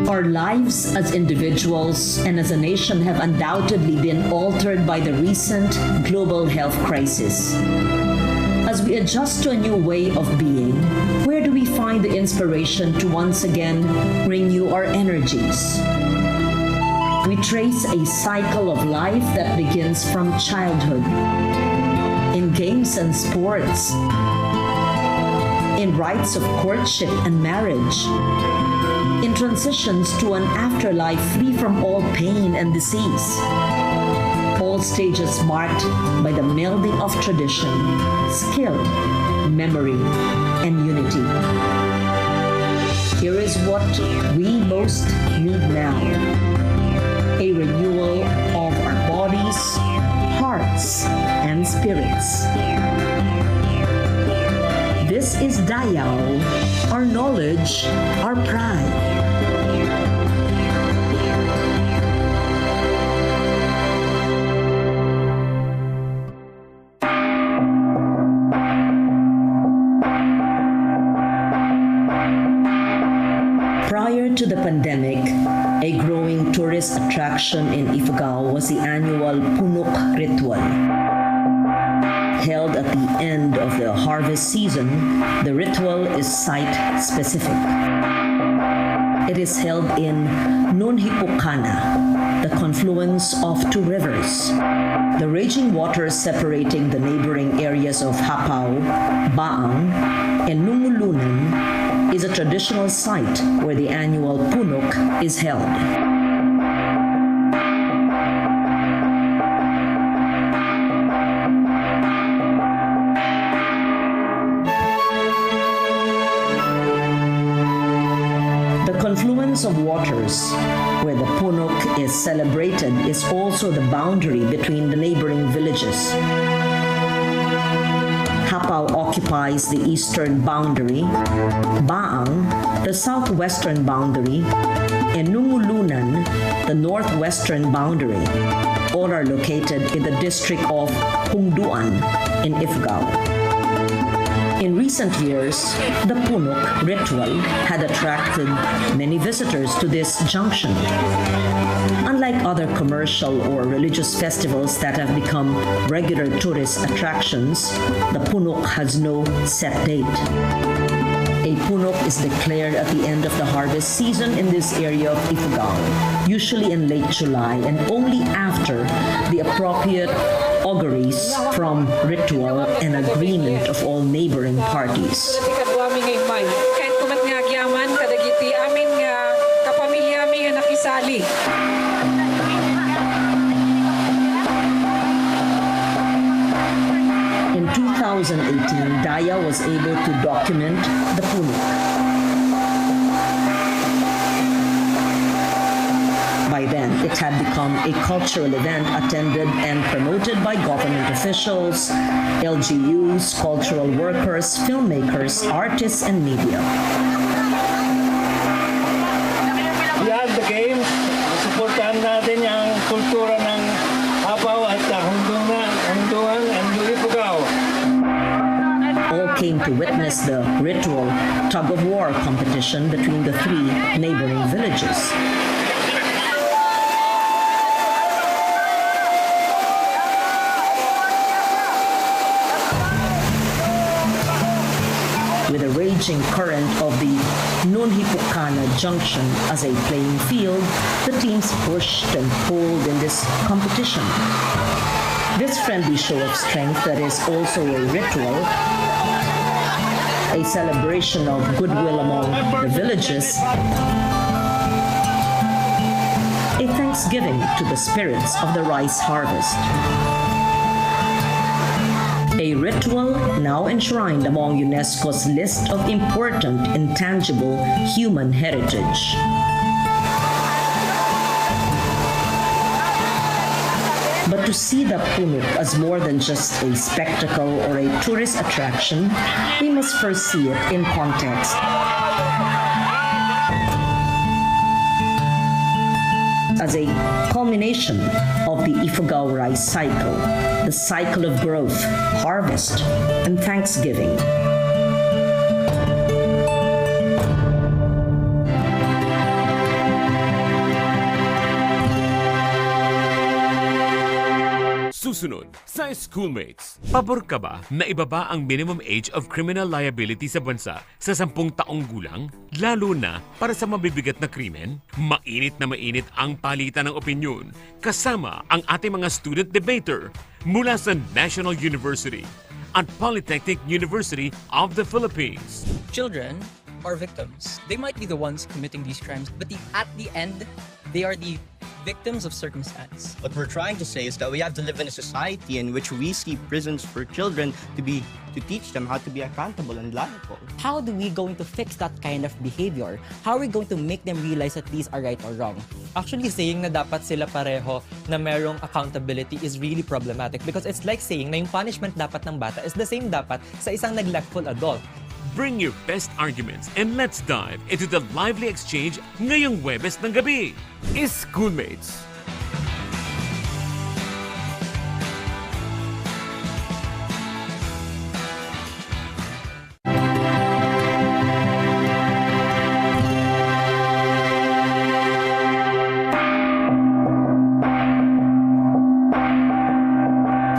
Our lives as individuals and as a nation have undoubtedly been altered by the recent global health crisis. As we adjust to a new way of being, where do we find the inspiration to once again renew our energies? We trace a cycle of life that begins from childhood, in games and sports, in rites of courtship and marriage, in transitions to an afterlife free from all pain and disease. All stages marked by the melding of tradition, skill, memory, and unity. Here is what we most need now: a renewal of our bodies, hearts, and spirits. This is Dayaw, our knowledge, our pride. Prior to the pandemic, a growing tourist attraction in Ifugao was the annual Punnuk ritual. Held at the end of the harvest season, the ritual is site-specific. It is held in Nunhipukana, the confluence of two rivers. The raging waters separating the neighboring areas of Hapao, Baang, and Nungulunan is a traditional site where the annual Punnuk is held. Confluence of waters, where the Punnuk is celebrated, is also the boundary between the neighboring villages. Hapao occupies the eastern boundary, Baang, the southwestern boundary, and Nungulunan, the northwestern boundary. All are located in the district of Hungduan in Ifugao. In recent years, the Punnuk ritual had attracted many visitors to this junction. Unlike other commercial or religious festivals that have become regular tourist attractions, the Punnuk has no set date. A Punnuk is declared at the end of the harvest season in this area of Ifugao, usually in late July, and only after the appropriate auguries from ritual and agreement of all neighboring parties. Kahit kumat nga agyaman, kadagiti amin nga kapamilya mi nga nakisali. In 2018, Dayaw was able to document the Punnuk. By then, it had become a cultural event attended and promoted by government officials, LGUs, cultural workers, filmmakers, artists, and media. Yan, the games, supportahan natin yung kultura ng Hapao at Hungduan and Ifugao. All came to witness the ritual tug-of-war competition between the three neighboring villages. With a raging current of the Nunhipukana Junction as a playing field, the teams pushed and pulled in this competition. This friendly show of strength that is also a ritual, a celebration of goodwill among the villages, a thanksgiving to the spirits of the rice harvest. A ritual now enshrined among UNESCO's list of important intangible human heritage. But to see the Punnuk as more than just a spectacle or a tourist attraction, we must first see it in context. As a culmination of the Ifugao rice cycle, the cycle of growth, harvest, and thanksgiving. Susunod, sa schoolmates, pabor ka ba na ibaba ang minimum age of criminal liability sa bansa sa 10 taong gulang? Lalo na para sa mabibigat na krimen? Mainit na mainit ang palitan ng opinyon kasama ang ating mga student debater mula sa National University at Polytechnic University of the Philippines. Children are victims. They might be the ones committing these crimes, but at the end, they are the victims of circumstance. What we're trying to say is that we have to live in a society in which we see prisons for children to teach them how to be accountable and liable. How do we going to fix that kind of behavior? How are we going to make them realize that these are right or wrong? Actually, saying na dapat sila pareho na merong accountability is really problematic because it's like saying na yung punishment dapat ng bata is the same dapat sa isang neglectful adult. Bring your best arguments and let's dive into the lively exchange ngayong Huwebes ng gabi. Schoolmates.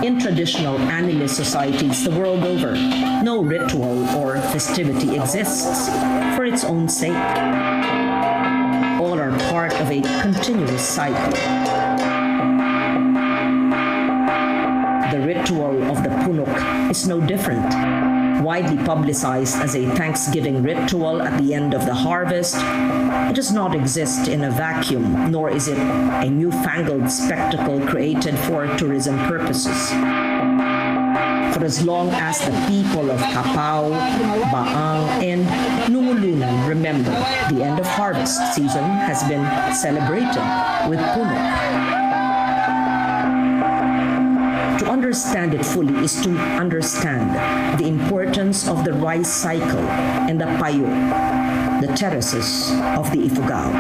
In traditional animist societies the world over, no ritual or festivity exists for its own sake. All are part of a continuous cycle. The ritual of the Punnuk is no different. Widely publicized as a Thanksgiving ritual at the end of the harvest, it does not exist in a vacuum, nor is it a newfangled spectacle created for tourism purposes. For as long as the people of Capao, Baang, and Nungulunan remember, the end of harvest season has been celebrated with Punnuk. To understand it fully is to understand the importance of the rice cycle and the payo, the terraces of the Ifugao.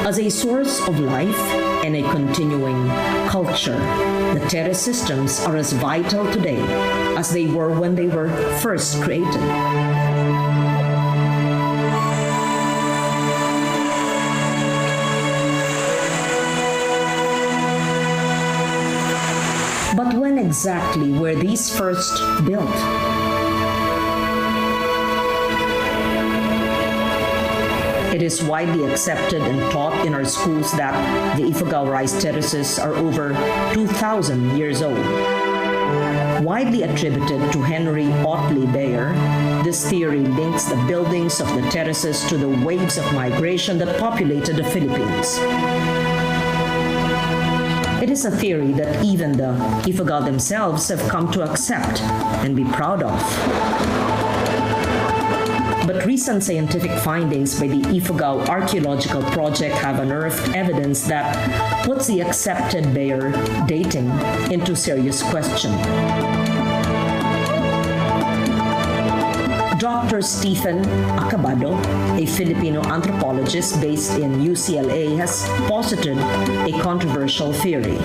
As a source of life and a continuing culture, the terrace systems are as vital today as they were when they were first created. But when exactly were these first built? It is widely accepted and taught in our schools that the Ifugao rice terraces are over 2,000 years old. Widely attributed to Henry Otley Bayer, this theory links the buildings of the terraces to the waves of migration that populated the Philippines. It is a theory that even the Ifugao themselves have come to accept and be proud of. But recent scientific findings by the Ifugao Archaeological Project have unearthed evidence that puts the accepted Bayer dating into serious question. Dr. Stephen Acabado, a Filipino anthropologist based in UCLA, has posited a controversial theory.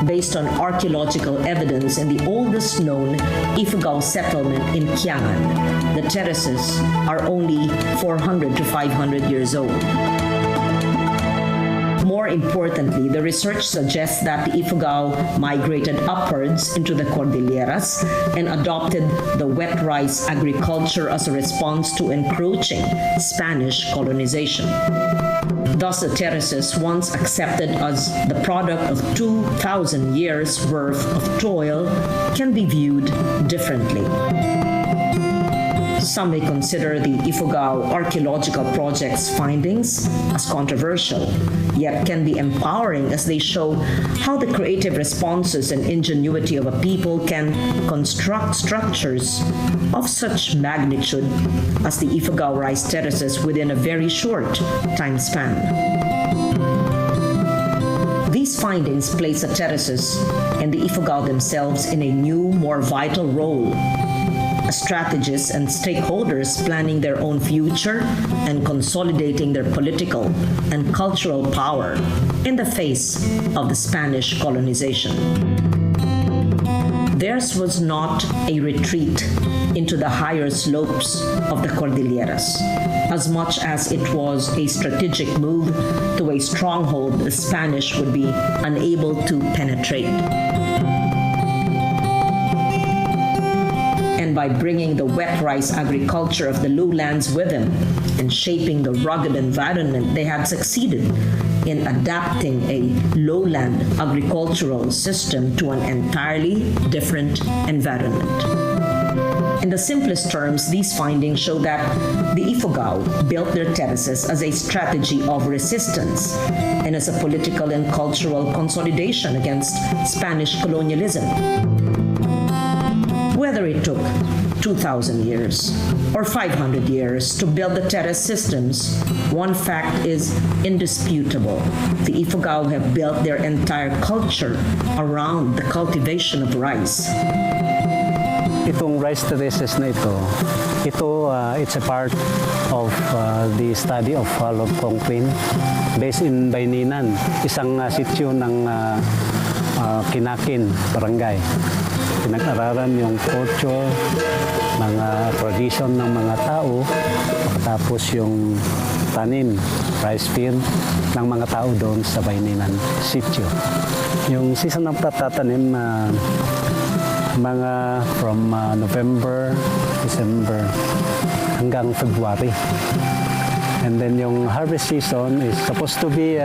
Based on archaeological evidence in the oldest known Ifugao settlement in Kiangan, the terraces are only 400 to 500 years old. More importantly, the research suggests that the Ifugao migrated upwards into the Cordilleras and adopted the wet rice agriculture as a response to encroaching Spanish colonization. Thus, the terraces, once accepted as the product of 2,000 years' worth of toil, can be viewed differently. Some may consider the Ifugao Archaeological Project's findings as controversial, yet can be empowering as they show how the creative responses and ingenuity of a people can construct structures of such magnitude as the Ifugao rice terraces within a very short time span. These findings place the terraces and the Ifugao themselves in a new, more vital role as strategists and stakeholders planning their own future and consolidating their political and cultural power in the face of the Spanish colonization. Theirs was not a retreat, into the higher slopes of the Cordilleras, as much as it was a strategic move to a stronghold the Spanish would be unable to penetrate. And by bringing the wet rice agriculture of the lowlands with them and shaping the rugged environment, they had succeeded in adapting a lowland agricultural system to an entirely different environment. In the simplest terms, these findings show that the Ifugao built their terraces as a strategy of resistance and as a political and cultural consolidation against Spanish colonialism. Whether it took 2,000 years or 500 years to build the terrace systems, one fact is indisputable. The Ifugao have built their entire culture around the cultivation of rice. Itong rice terraces na ito, it's a part of the study of Algonquin based in Bayninan, isang sityo ng Kinakin, Barangay. Pinag-aralan yung culture, mga tradition ng mga tao, tapos yung tanim, rice field ng mga tao doon sa Bayninan sityo. Yung season ng pagtatanim mga from November, December hanggang February. And then yung harvest season is supposed to be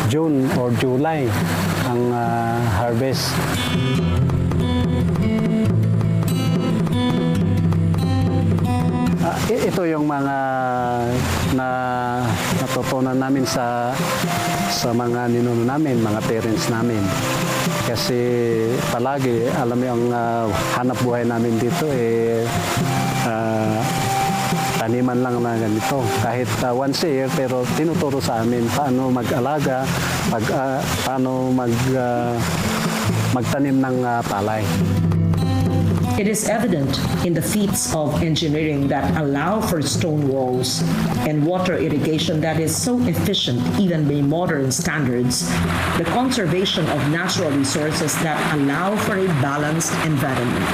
June or July ang harvest. Ito yung mga natutunan namin sa mga ninuno namin, mga parents namin. Kasi palagi, alam mo yung hanap buhay namin dito, taniman lang na ganito. Kahit once a year, pero tinuturo sa amin paano mag-alaga, paano magtanim ng palay. It is evident in the feats of engineering that allow for stone walls and water irrigation that is so efficient even by modern standards, the conservation of natural resources that allow for a balanced environment.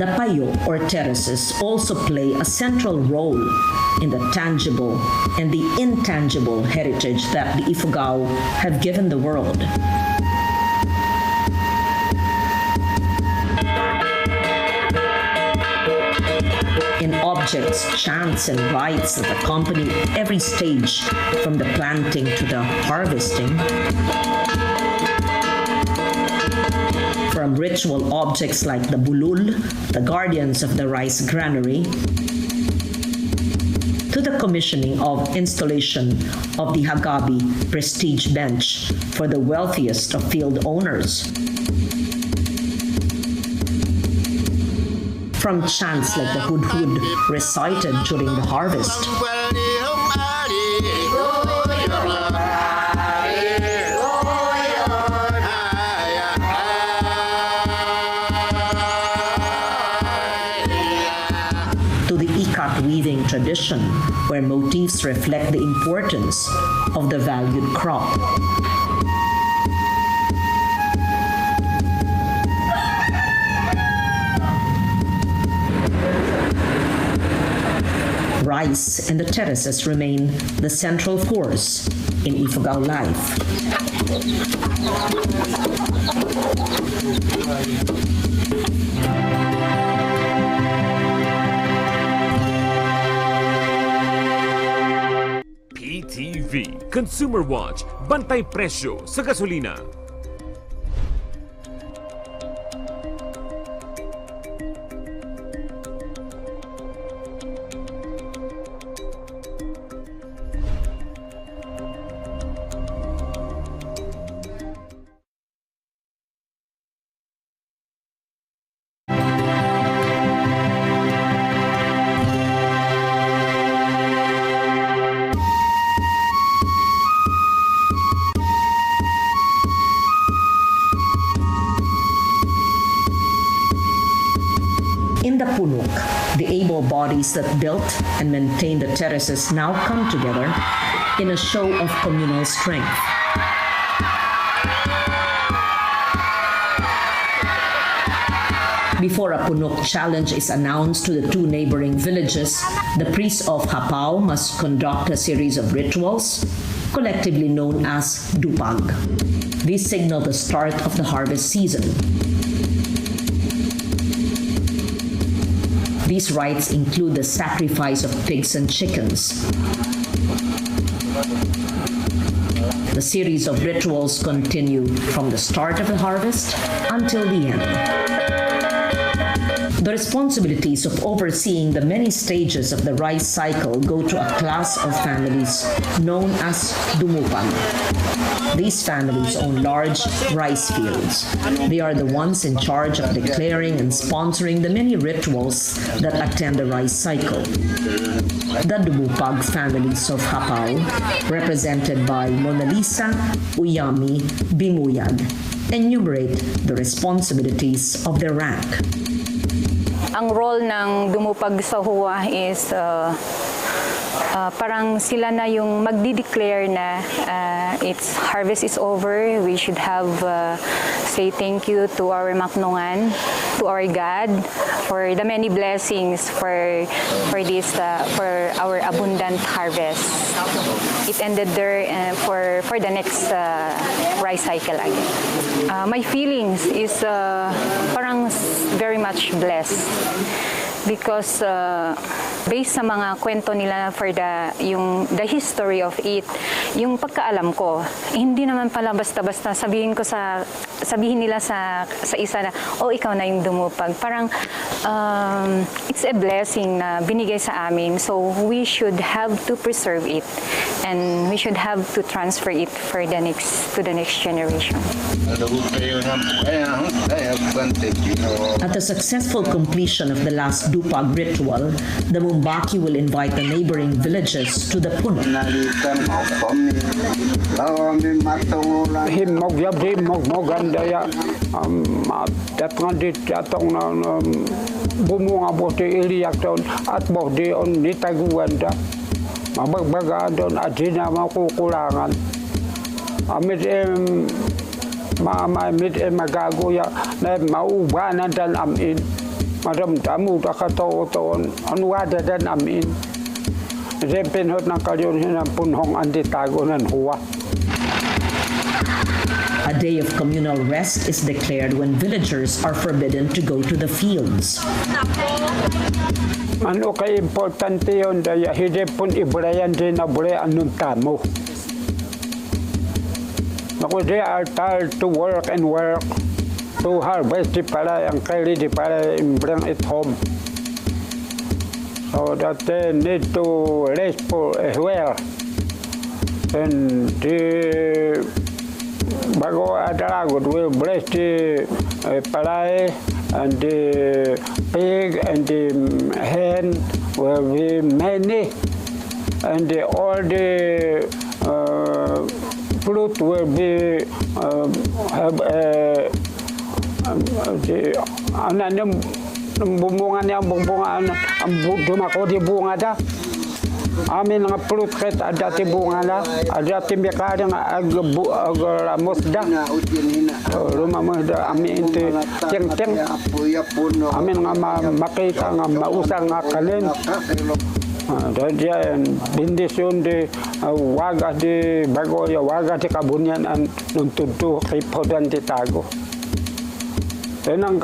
The payo or terraces also play a central role in the tangible and the intangible heritage that the Ifugao have given the world. In objects, chants, and rites that accompany every stage from the planting to the harvesting, from ritual objects like the bulul, the guardians of the rice granary, to the commissioning of installation of the Hagabi prestige bench for the wealthiest of field owners. From chants like the hudhud recited during the harvest, weaving tradition where motifs reflect the importance of the valued crop. Rice and the terraces remain the central force in Ifugao life. PTV Consumer Watch, bantay presyo sa gasolina. bodies that built and maintained the terraces now come together in a show of communal strength. Before a Punnuk challenge is announced to the two neighboring villages, the priests of Hapao must conduct a series of rituals, collectively known as dupag. These signal the start of the harvest season. These rites include the sacrifice of pigs and chickens. The series of rituals continue from the start of the harvest until the end. The responsibilities of overseeing the many stages of the rice cycle go to a class of families known as dumupag. These families own large rice fields. They are the ones in charge of declaring and sponsoring the many rituals that attend the rice cycle. The dumupag families of Hapao, represented by Mona Lisa, Uyami, Bimuyag, enumerate the responsibilities of their rank. Ang role ng dumupag sa huwa is parang sila na yung magdi-declare na its harvest is over. We should have say thank you to our maknungan, to our God for the many blessings for this for our abundant harvest. It ended there for the next rice cycle again. My feelings is parang very much blessed because based sa mga kwento nila for the history of it, yung pagkaalam ko, hindi naman pala basta-basta sabihin nila sa isa na, oh, ikaw na yung dumupag. Parang it's a blessing na binigay sa amin, so we should have to preserve it and we should have to transfer it for to the next generation. At the successful completion of the last dupag ritual, the Mumbaki will invite the neighboring villages to the Punnuk. Bumunga bote iliyak doon at bote on nitaguan da. Mabagbaga doon at di na makukulangan. Amit magaguya na maubanan dan amin. Maramdamu da katoon anwada dan amin. Pinhot ng kalyon ng punhong anditago ng huwa. A day of communal rest is declared when villagers are forbidden to go to the fields. Ano kay importante yun daya hindi pun ibrayan din na bure anong tamo. Ako they are tired to work and work to harvest di para ang kaili di para bring it home. So that they need to rest for as well. And the Bago Adaragot will bless the palay and the pig and the hen will be many and all the fruit will be have bunga ang dumako di bunga da. Amin nga fruit ket ada ti bunga na ada ti bekada nga agramos da rumah da amin ti teng amin nga makita nga mausang nga kalen dan bendisyon di waga di Bagoya waga ti kabunyan an nuntudu kay podan ti tago. Enang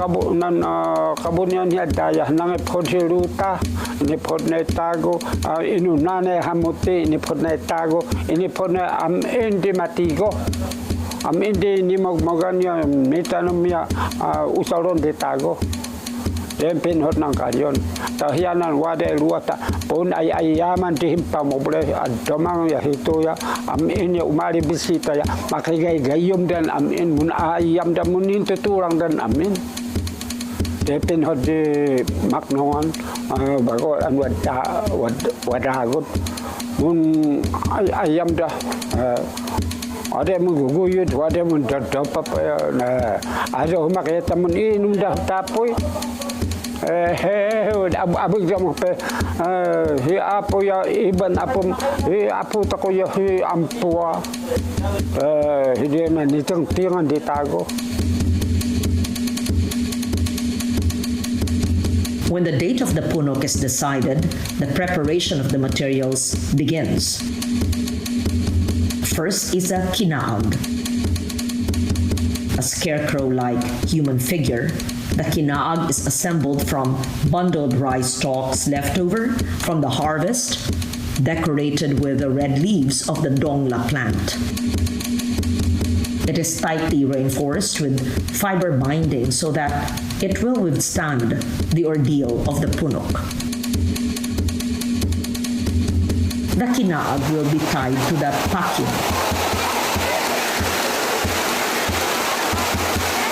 kabunyan niya daya nang ipod si Ruta, inipod na itago, inuna na hamuti, inipod na itago, inipod na hindi matigo. Hindi ni magmagan niya, may tanong niya, usaron di tago. Den pinhot ng karyon. Tahiyanan wade luata, pun ay ayaman dihimpa mo bre, adomang ya hito ya, amin ya umari bisita ya, makigay gayom dan amin, mun ayam dan munin tuturang dan amin. Den pinhot di maknongan, bago an wadagot, mun ayam dah. Ada mengguguyut, ada mendadap apa, ada makita mun inum dah tapoy. abig mo pe hi apo ya iban apo tako ya hi ampua hindi man itong tingan ditago. When the date of the Punnuk is decided, the preparation of the materials begins. First is a kinaag, a scarecrow-like human figure. The kinaag is assembled from bundled rice stalks left over from the harvest, decorated with the red leaves of the dongla plant. It is tightly reinforced with fiber binding so that it will withstand the ordeal of the Punnuk. The kinaag will be tied to the pakin.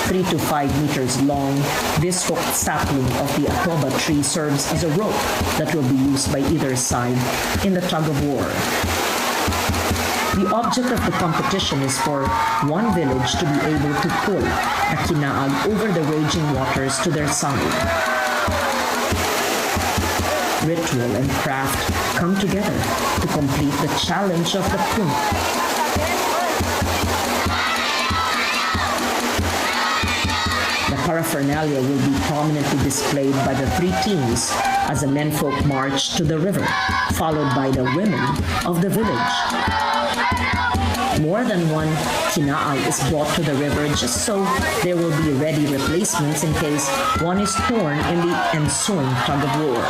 3 to 5 meters long, this hooked sapling of the atoba tree serves as a rope that will be used by either side in the tug of war. The object of the competition is for one village to be able to pull the kinaag over the raging waters to their side. Ritual and craft come together to complete the challenge of the Punnuk. The paraphernalia will be prominently displayed by the three teams as the menfolk march to the river, followed by the women of the village. More than one kinaag is brought to the river just so there will be ready replacements in case one is torn in the ensuing tug of war.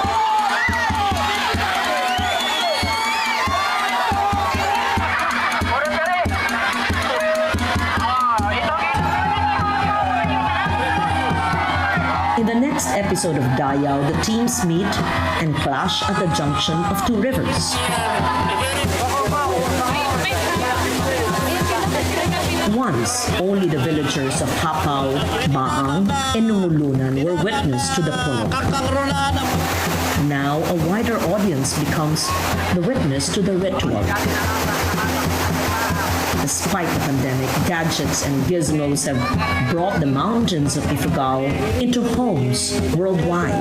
In the next episode of Dayaw, the teams meet and clash at the junction of two rivers. Once, only the villagers of Hapaw, Bagong, and Nungulunan were witness to the Punnuk. Now, a wider audience becomes the witness to the ritual. Despite the pandemic, gadgets and gizmos have brought the mountains of Ifugao into homes worldwide.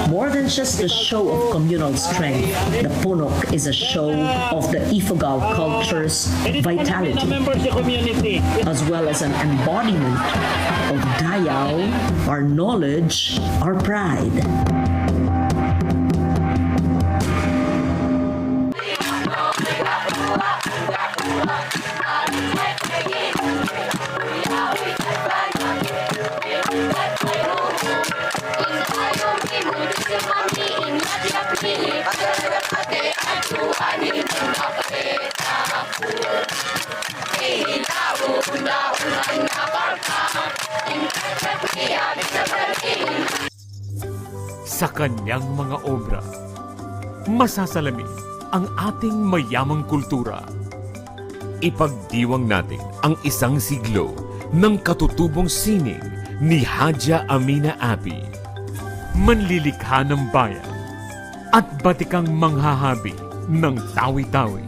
More than just a show of communal strength, the Punnuk is a show of the Ifugao culture's vitality, as well as an embodiment of Dayaw, our knowledge, our pride. Sa kanyang mga obra, masasalamin ang ating mayamang kultura. Ipagdiwang natin ang isang siglo ng katutubong sining ni Hadja Amina Api, manlilikha ng bayan at batikang manghahabi ng tawi-tawi.